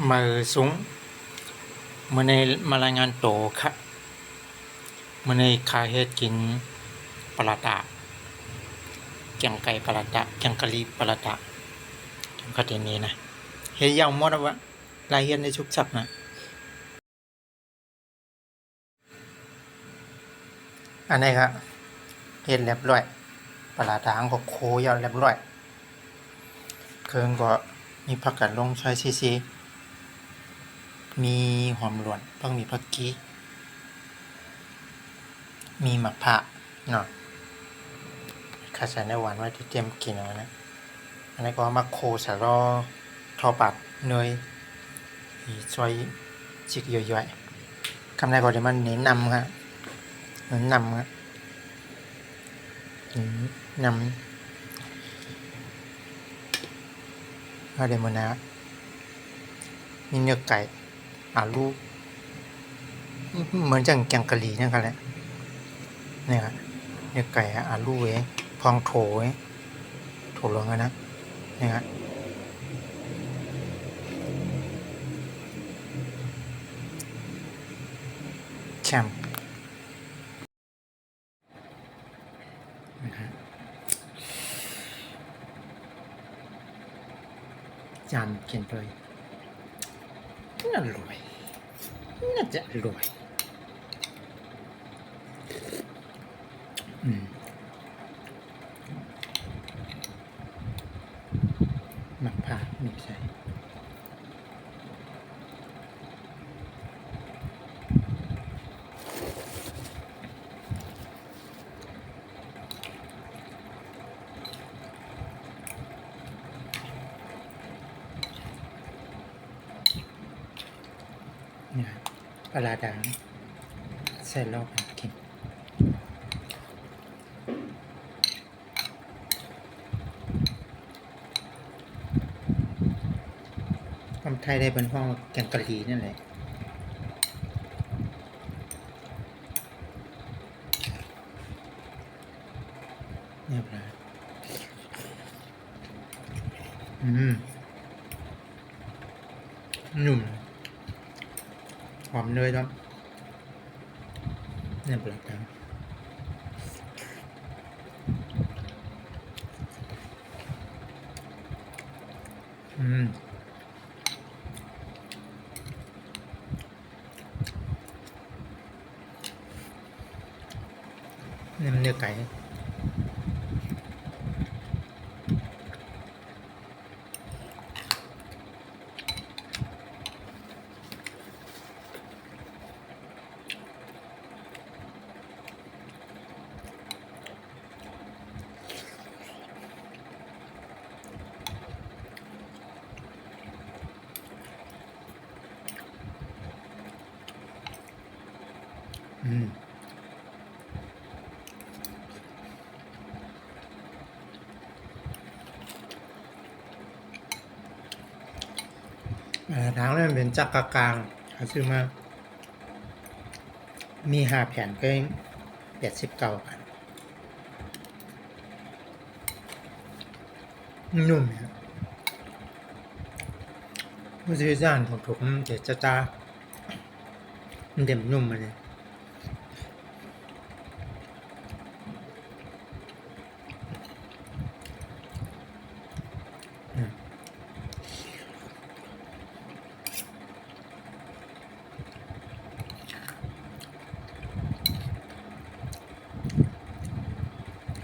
มือสูงมือในมารายงานโตค่ะมือในคาเฮ็ดกินปลาตะแกงไก่ปลาตะแกงกะหรี่ปลาตะแกงกะทินี้นะเฮ็ดยาวหมดวะรายเฮ็ดในชุกชับนะอันนี้ครับเฮ็ดเรียบร้อยปลาตะก็โคยาวเรียบร้อยเครื่องก็มีผักกาดลงซอยซีมีหอมหลวนต้องมีผักกี้มีมะพร้าวเนาะข้าใส่ในหวานไว้ที่เตรียมกินเอานะอันนี้ก็มาโคใส่รอทอปัดเนยซอยจิกย่อยๆคำแรกก็จะมันเน้นนำครับเน้นนำครับนำก็เดี๋ยวมันนะมีเนื้อไก่อาลูเหมือนจังแกงกะหรี่นั่นกันแหละเนี่ยครับเนื้อไก่อาลูเว้พองโถเว้โถลงกันนะเนี่ยครับแชมป์จานเขียนเลยน่าอร่อยน่าจะอร่อยมะพร้าวนี่ใส่เนี่ยปลาด่างใส่รอบกินคนไทยได้เป็นห้องแกงกะหรี่นั่นแหละเนี่ยปลานุ่มหอมเนยด้วยเนี่ยปลาด่างเนี่ยมันเนื้อไก่ทางนั้นเป็นจักรกลางเขาซื้อมามี5 แผ่นก็89 บาทนุ่มครับผู้ซื้อจานถูกๆเดี๋ยวจ้ามันเด็มนุ่มมาเลย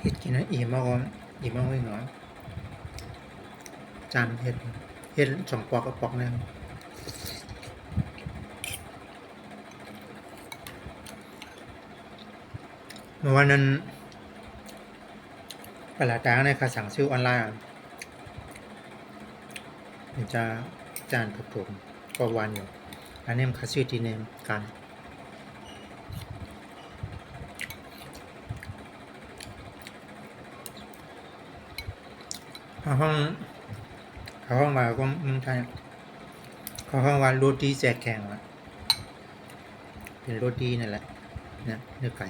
เห็ดกินนะอิ่มมากอิ่มมากเลยเนาะจานเห็ดสองปอกกับปอกนึงเมื่อวันนั้นปลาด่างในค่ะสั่งซื้อออนไลน์มันจะจานถูกๆก็วันอยู่อันนี้มันค่ะซื้อที่เนมกันเขาห้องมาก็มึงไทยเขาห้องว่าโรตีแจกแข่งอ่ะเป็นโรตีนั่นแหละเนี่ยเนื้อไก่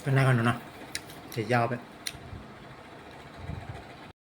เป็นไรกันเนาะจะยาวไป